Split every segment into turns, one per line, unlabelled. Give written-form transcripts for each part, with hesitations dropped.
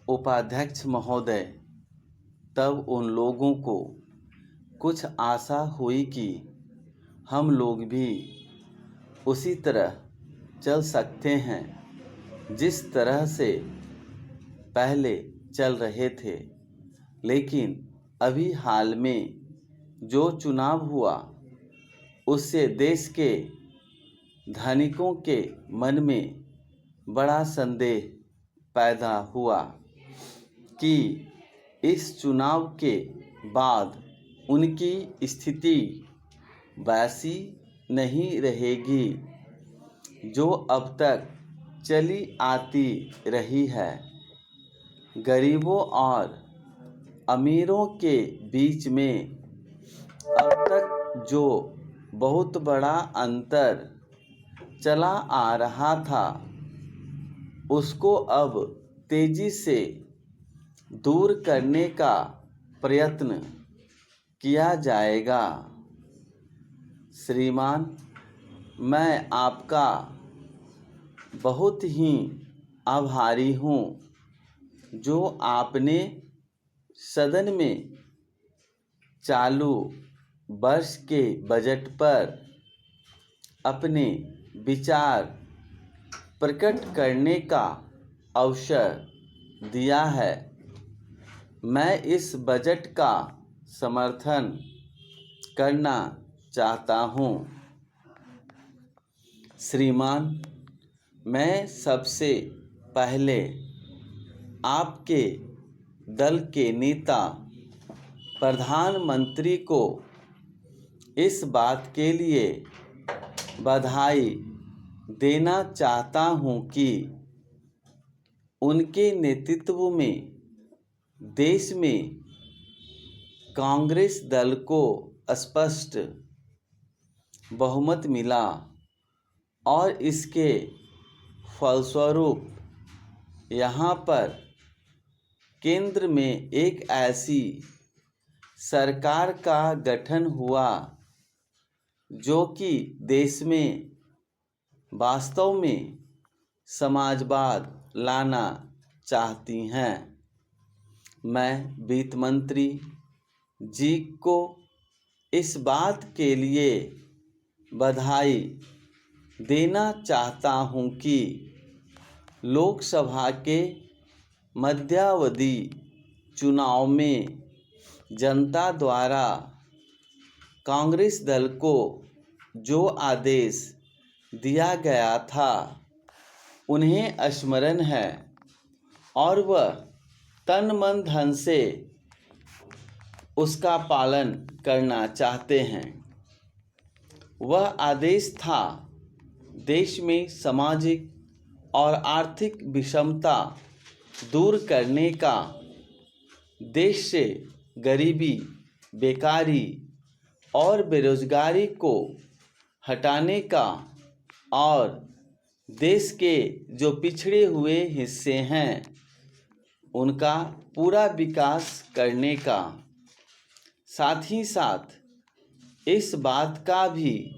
उपाध्यक्ष महोदय, तब उन लोगों को कुछ आशा हुई कि हम लोग भी उसी तरह चल सकते हैं जिस तरह से पहले चल रहे थे। लेकिन अभी हाल में जो चुनाव हुआ उससे देश के धनिकों के मन में बड़ा संदेह पैदा हुआ कि इस चुनाव के बाद उनकी स्थिति वैसी नहीं रहेगी जो अब तक चली आती रही है। गरीबों और अमीरों के बीच में अब तक जो बहुत बड़ा अंतर चला आ रहा था उसको अब तेजी से दूर करने का प्रयत्न किया जाएगा। श्रीमान, मैं आपका बहुत ही आभारी हूँ जो आपने सदन में चालू वर्ष के बजट पर अपने विचार प्रकट करने का अवसर दिया है। मैं इस बजट का समर्थन करना चाहता हूँ। श्रीमान, मैं सबसे पहले आपके दल के नेता प्रधानमंत्री को इस बात के लिए बधाई देना चाहता हूँ कि उनके नेतृत्व में देश में कांग्रेस दल को स्पष्ट बहुमत मिला और इसके फलस्वरूप यहाँ पर केंद्र में एक ऐसी सरकार का गठन हुआ जो कि देश में वास्तव में समाजवाद लाना चाहती हैं। मैं वित्त मंत्री जी को इस बात के लिए बधाई देना चाहता हूं कि लोकसभा के मध्यावधि चुनाव में जनता द्वारा कांग्रेस दल को जो आदेश दिया गया था उन्हें स्मरण है और वह तन मन धन से उसका पालन करना चाहते हैं। वह आदेश था देश में सामाजिक और आर्थिक विषमता दूर करने का, देश से गरीबी, बेकारी और बेरोजगारी को हटाने का और देश के जो पिछड़े हुए हिस्से हैं उनका पूरा विकास करने का। साथ ही साथ इस बात का भी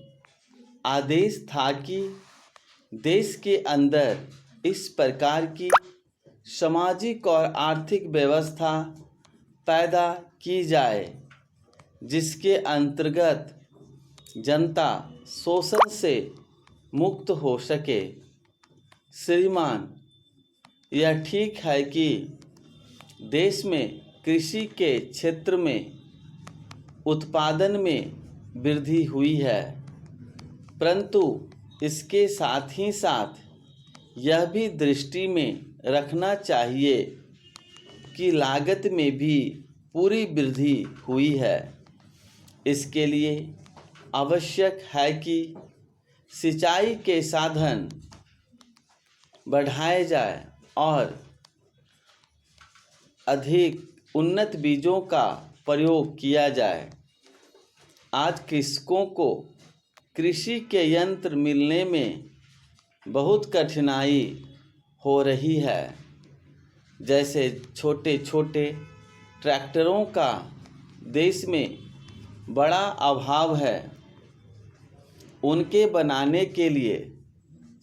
आदेश था कि देश के अंदर इस प्रकार की सामाजिक और आर्थिक व्यवस्था पैदा की जाए जिसके अंतर्गत जनता शोषण से मुक्त हो सके। श्रीमान, यह ठीक है कि देश में कृषि के क्षेत्र में उत्पादन में वृद्धि हुई है, परंतु इसके साथ ही साथ यह भी दृष्टि में रखना चाहिए कि लागत में भी पूरी वृद्धि हुई है। इसके लिए आवश्यक है कि सिंचाई के साधन बढ़ाए जाए और अधिक उन्नत बीजों का प्रयोग किया जाए। आज कृषकों को कृषि के यंत्र मिलने में बहुत कठिनाई हो रही है। जैसे छोटे छोटे ट्रैक्टरों का देश में बड़ा अभाव है। उनके बनाने के लिए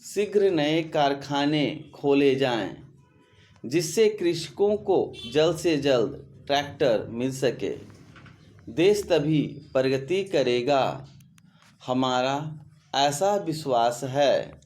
शीघ्र नए कारखाने खोले जाएं, जिससे कृषकों को जल्द से जल्द ट्रैक्टर मिल सके। देश तभी प्रगति करेगा, हमारा ऐसा विश्वास है।